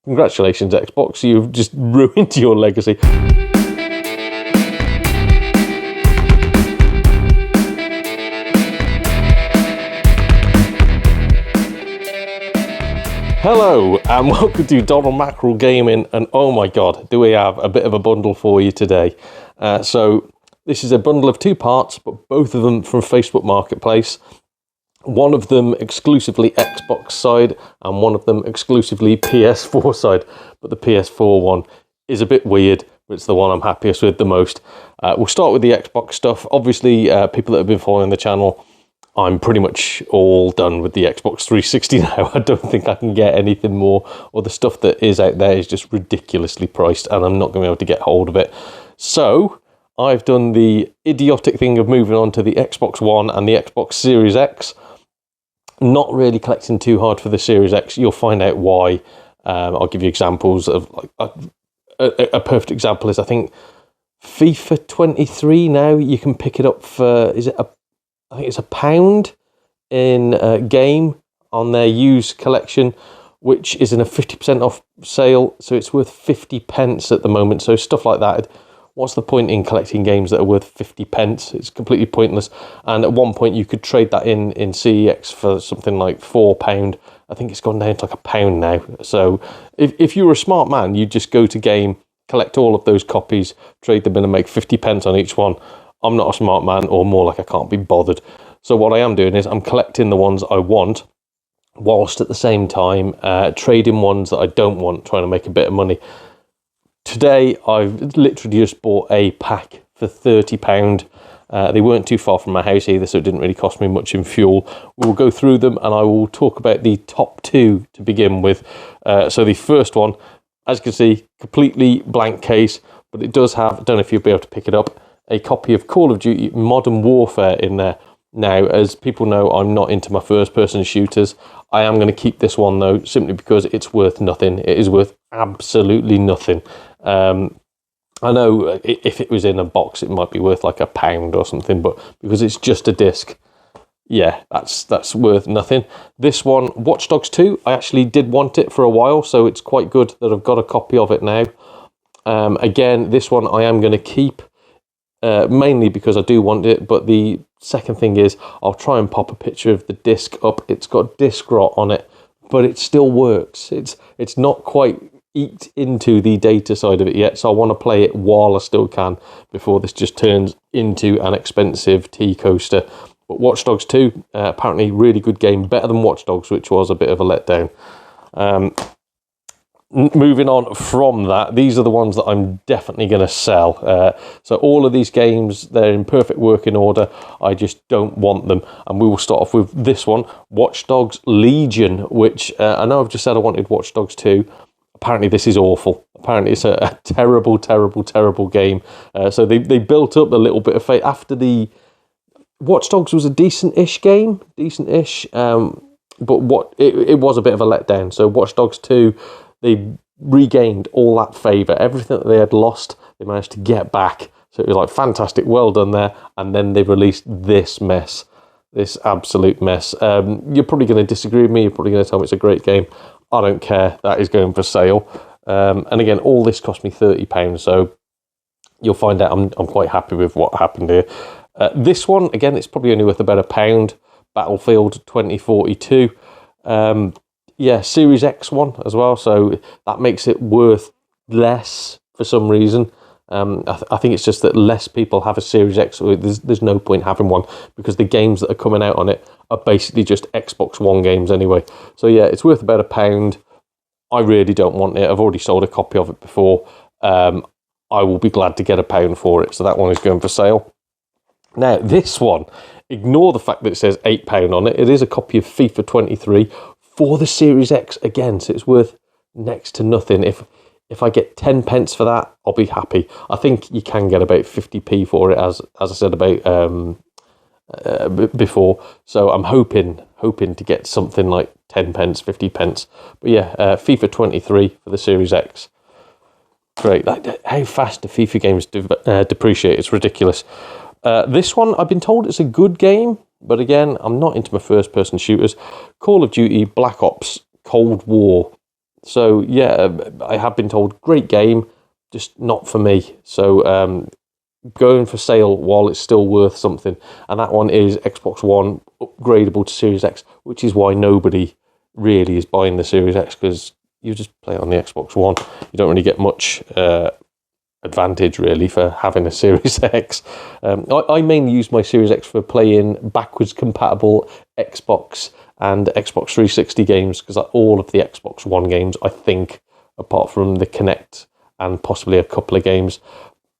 congratulations, Xbox, you've just ruined your legacy. Hello and welcome to Donald Mackerel Gaming, and oh my god, do we have a bit of a bundle for you today. So this is a bundle of 2 parts, but both of them from Facebook Marketplace. One of them exclusively Xbox side and one of them exclusively PS4 side, but the PS4 one is a bit weird, but it's the one I'm happiest with the most. We'll start with the Xbox stuff. Obviously, people that have been following the channel, I'm pretty much all done with the Xbox 360 now. I don't think I can get anything more, or the stuff that is out there is just ridiculously priced and I'm not going to be able to get hold of it. So I've done the idiotic thing of moving on to the Xbox One and the Xbox Series X. Not really collecting too hard for the Series X. You'll find out why. I'll give you examples of, like, a perfect example is, I think, FIFA 23 now. You can pick it up for, I think it's £1 in game on their used collection, which is in a 50% off sale, so it's worth 50 pence at the moment. So stuff like that, what's the point in collecting games that are worth 50 pence? It's completely pointless. And at one point you could trade that in CEX for something like £4. I think it's gone down to like £1 now. So if you were a smart man, you'd just go to game, collect all of those copies, trade them in and make 50 pence on each one. I'm not a smart man, or more like I can't be bothered. So what I am doing is I'm collecting the ones I want, whilst at the same time trading ones that I don't want, trying to make a bit of money. Today I've literally just bought a pack for £30. They weren't too far from my house either, so it didn't really cost me much in fuel. We'll go through them and I will talk about the top 2 to begin with. So the first one, as you can see, completely blank case, but it does have, I don't know if you'll be able to pick it up, a copy of Call of Duty Modern Warfare in there. Now, as people know, I'm not into my first-person shooters. I am going to keep this one, though, simply because it's worth nothing. It is worth absolutely nothing. I know if it was in a box, it might be worth like £1 or something, but because it's just a disc, yeah, that's worth nothing. This one, Watch Dogs 2, I actually did want it for a while, so it's quite good that I've got a copy of it now. Again, this one I am going to keep. Mainly because I do want it, but the second thing is I'll try and pop a picture of the disc up. It's got disc rot on it, but it still works. It's not quite eked into the data side of it yet, so I want to play it while I still can before this just turns into an expensive tea coaster. But Watch Dogs 2, apparently really good game, better than Watch Dogs, which was a bit of a letdown. Moving on from that, these are the ones that I'm definitely going to sell. So all of these games, they're in perfect working order. I just don't want them. And we will start off with this one, Watch Dogs Legion, which I know I've just said I wanted Watch Dogs 2. Apparently this is awful. Apparently it's a terrible, terrible, terrible game. So they built up a little bit of faith. After the Watch Dogs was a decent-ish game, but it was a bit of a letdown. So Watch Dogs 2, they regained all that favour. Everything that they had lost, they managed to get back. So it was like, fantastic, well done there. And then they released this mess, this absolute mess. You're probably going to disagree with me. You're probably going to tell me it's a great game. I don't care. That is going for sale. And again, all this cost me £30. So you'll find out I'm quite happy with what happened here. This one, again, it's probably only worth about £1. Battlefield 2042. Yeah, Series X one as well, so that makes it worth less for some reason. I think it's just that less people have a Series X, so there's no point having one, because the games that are coming out on it are basically just Xbox One games anyway. So yeah, it's worth about £1. I really don't want it. I've already sold a copy of it before. I will be glad to get £1 for it, so that one is going for sale. Now, this one, ignore the fact that it says £8 on it. It is a copy of FIFA 23 for the Series X again, so it's worth next to nothing. If I get 10 pence for that, I'll be happy. I think you can get about 50p for it, as I said about before. So I'm hoping to get something like 10 pence, 50 pence. But yeah, FIFA 23 for the Series X. Great. How fast do FIFA games depreciate? It's ridiculous. This one, I've been told it's a good game, but again, I'm not into my first-person shooters. Call of Duty Black Ops Cold War. So yeah, I have been told great game, just not for me. So going for sale while it's still worth something, and that one is Xbox One upgradable to Series X, which is why nobody really is buying the Series X, because you just play it on the Xbox One. You don't really get much advantage really for having a Series X. I mainly use my Series X for playing backwards compatible Xbox and Xbox 360 games, because all of the Xbox One games, I think, apart from the Kinect and possibly a couple of games,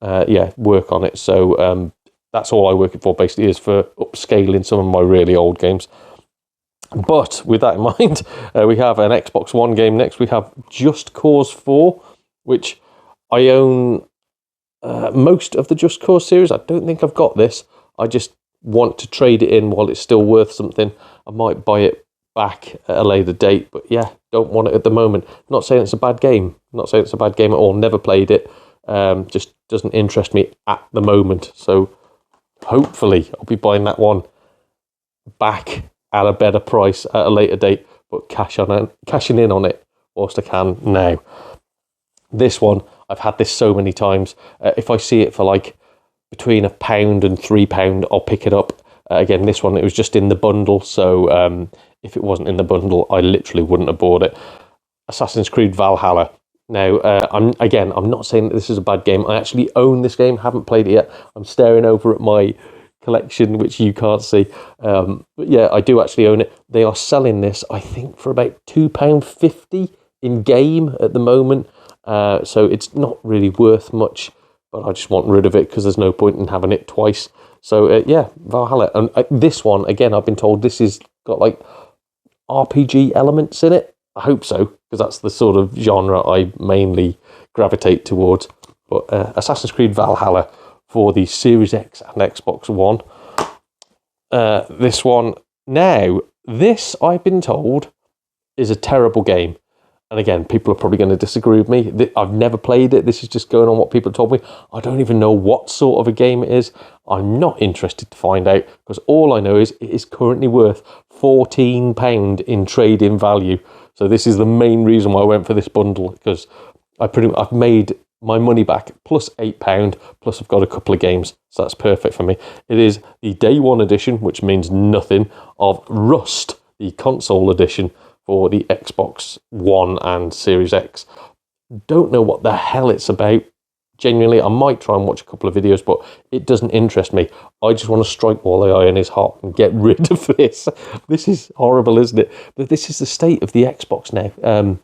work on it. So that's all I work it for, basically, is for upscaling some of my really old games. But with that in mind, we have an Xbox One game next. We have Just Cause 4, which I own most of the Just Cause series. I don't think I've got this. I just want to trade it in while it's still worth something. I might buy it back at a later date, but yeah, don't want it at the moment. Not saying it's a bad game. Not saying it's a bad game at all. Never played it. Just doesn't interest me at the moment. So hopefully I'll be buying that one back at a better price at a later date, but cashing in on it whilst I can now. This one, I've had this so many times. If I see it for like between £1 and £3, I'll pick it up. Again, this one, it was just in the bundle, so if it wasn't in the bundle, I literally wouldn't have bought it. Assassin's Creed Valhalla. Now, I'm not saying that this is a bad game. I actually own this game, haven't played it yet. I'm staring over at my collection, which you can't see. But yeah, I do actually own it. They are selling this, I think, for about £2.50 in game at the moment. So it's not really worth much, but I just want rid of it because there's no point in having it twice. So Valhalla. And this one, again, I've been told this has got like RPG elements in it. I hope so, because that's the sort of genre I mainly gravitate towards. But Assassin's Creed Valhalla for the Series X and Xbox One. This one, now, this, I've been told, is a terrible game. And again, people are probably going to disagree with me. I've never played it. This is just going on what people told me. I don't even know what sort of a game it is. I'm not interested to find out, because all I know is it is currently worth £14 in trade-in value. So this is the main reason why I went for this bundle, because I've made my money back plus £8, plus I've got a couple of games. So that's perfect for me. It is the Day 1 edition, which means nothing, of Rust, the console edition, for the Xbox One and Series X. Don't know what the hell it's about. Genuinely, I might try and watch a couple of videos, but it doesn't interest me. I just want to strike while the iron is hot and get rid of this. This is horrible, isn't it? But this is the state of the Xbox now.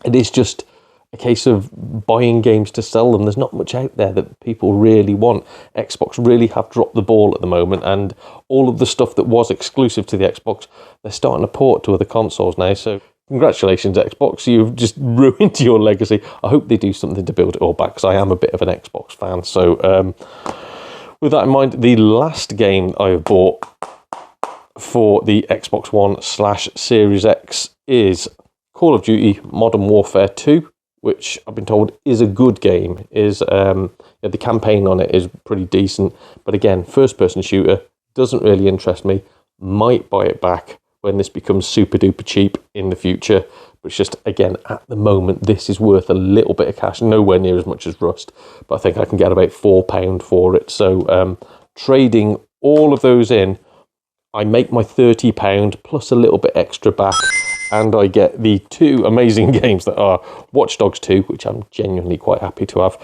It is just a case of buying games to sell them. There's not much out there that people really want. Xbox really have dropped the ball at the moment, and all of the stuff that was exclusive to the Xbox, they're starting to port to other consoles now. So congratulations, Xbox. You've just ruined your legacy. I hope they do something to build it all back, because I am a bit of an Xbox fan. So with that in mind, the last game I have bought for the Xbox One/Series X is Call of Duty Modern Warfare 2, which I've been told is a good game. The campaign on it is pretty decent. But again, first-person shooter doesn't really interest me. Might buy it back when this becomes super-duper cheap in the future. But it's just, again, at the moment, this is worth a little bit of cash. Nowhere near as much as Rust. But I think I can get about £4 for it. So trading all of those in, I make my £30 plus a little bit extra back. And I get the two amazing games that are Watch Dogs 2, which I'm genuinely quite happy to have,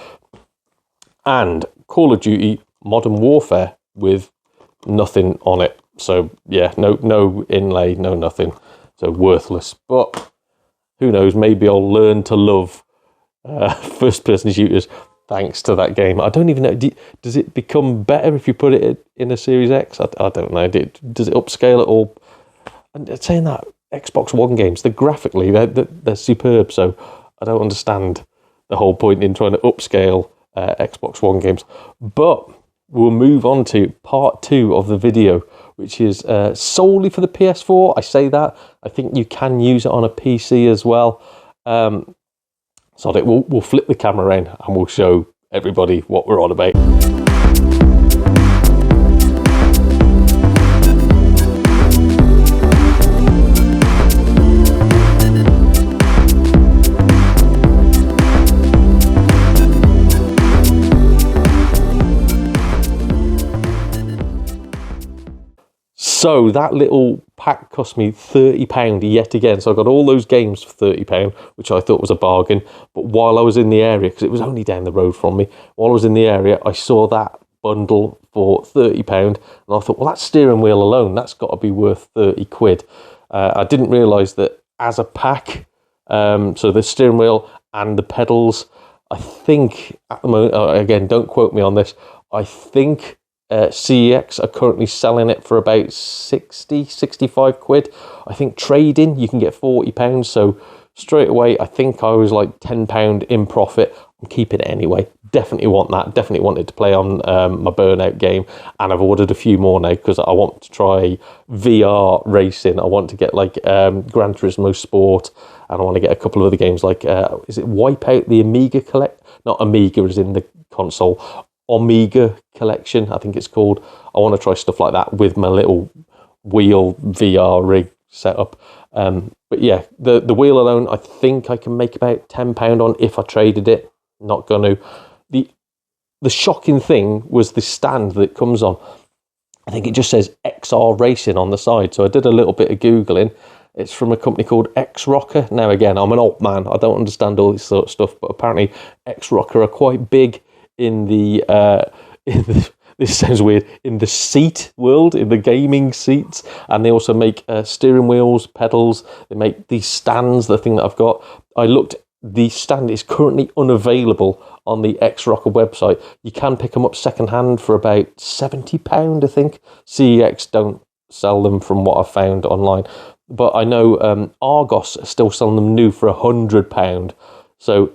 and Call of Duty Modern Warfare with nothing on it. So yeah, no inlay, no nothing. So worthless. But who knows, maybe I'll learn to love first-person shooters thanks to that game. I don't even know, does it become better if you put it in a Series X? I don't know. Does it upscale at all? And saying that, Xbox One games, graphically they're superb, so I don't understand the whole point in trying to upscale Xbox One games. But we'll move on to part 2 of the video, which is solely for the PS4. I say that, I think you can use it on a PC as well. So we'll flip the camera around and we'll show everybody what we're on about. So that little pack cost me £30 yet again. So I got all those games for £30, which I thought was a bargain. But while I was in the area, because it was only down the road from me, while I was in the area, I saw that bundle for £30, and I thought, well, that steering wheel alone, that's got to be worth 30 quid. I didn't realise that as a pack, so the steering wheel and the pedals, I think at the moment, again, don't quote me on this, I think CEX are currently selling it for about 65 quid. I think trading, you can get £40. So straight away, I think I was like £10 in profit. I'm keeping it anyway. Definitely want that. Definitely wanted to play on my Burnout game. And I've ordered a few more now because I want to try VR racing. I want to get like Gran Turismo Sport. And I want to get a couple of other games like, is it Wipeout, the Amiga Collect? Not Amiga as in the console. Omega Collection, I think it's called. I want to try stuff like that with my little wheel VR rig setup. But yeah, the wheel alone, I think I can make about £10 on if I traded it. Not going to. The shocking thing was the stand that it comes on. I think it just says XR Racing on the side. So I did a little bit of Googling. It's from a company called X-Rocker. Now, again, I'm an old man. I don't understand all this sort of stuff, but apparently X-Rocker are quite big in the this sounds weird, in the seat world, in the gaming seats. And they also make steering wheels, pedals. They make these stands, the thing that I've got. I looked, the stand is currently unavailable on the X-Rocker website. You can pick them up secondhand for about £70, I think. CEX don't sell them from what I've found online. But I know Argos are still selling them new for £100. So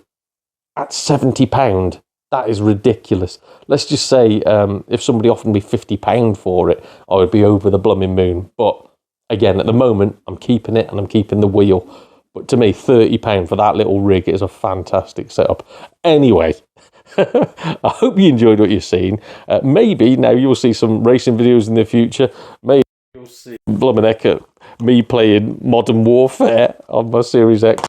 at £70, that is ridiculous. Let's just say if somebody offered me £50 for it, I would be over the blooming moon. But again, at the moment, I'm keeping it and I'm keeping the wheel. But to me, £30 for that little rig is a fantastic setup. Anyway, I hope you enjoyed what you've seen. Maybe now you'll see some racing videos in the future. Maybe you'll see blooming heck at me playing Modern Warfare on my Series X.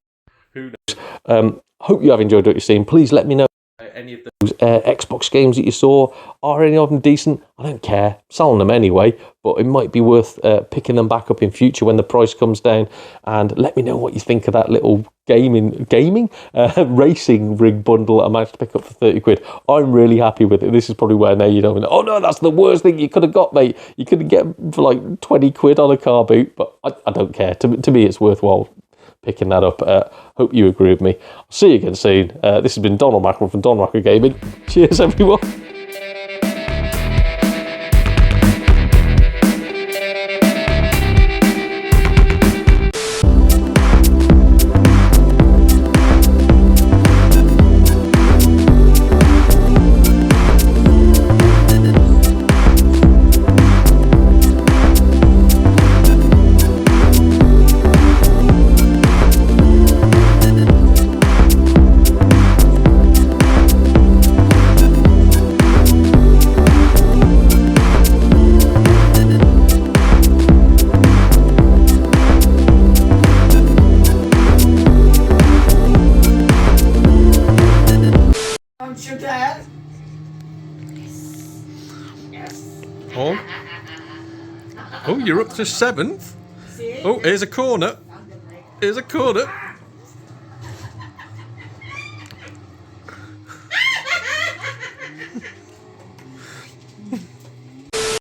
Who knows? Hope you have enjoyed what you've seen. Please let me know any of those Xbox games that you saw. Are any of them decent? I don't care. Selling them anyway, but it might be worth picking them back up in future when the price comes down. And let me know what you think of that little racing rig bundle I managed to pick up for 30 quid. I'm really happy with it. This is probably where now you don't know, oh no, that's the worst thing you could have got, mate. You could get for like 20 quid on a car boot, but I don't care. To me, it's worthwhile picking that up. Hope you agree with me. I'll see you again soon. This has been Donald Mackerel from Don Mackerel Gaming. Cheers, everyone. Oh, you're up to 7th. Oh, here's a corner. Here's a corner.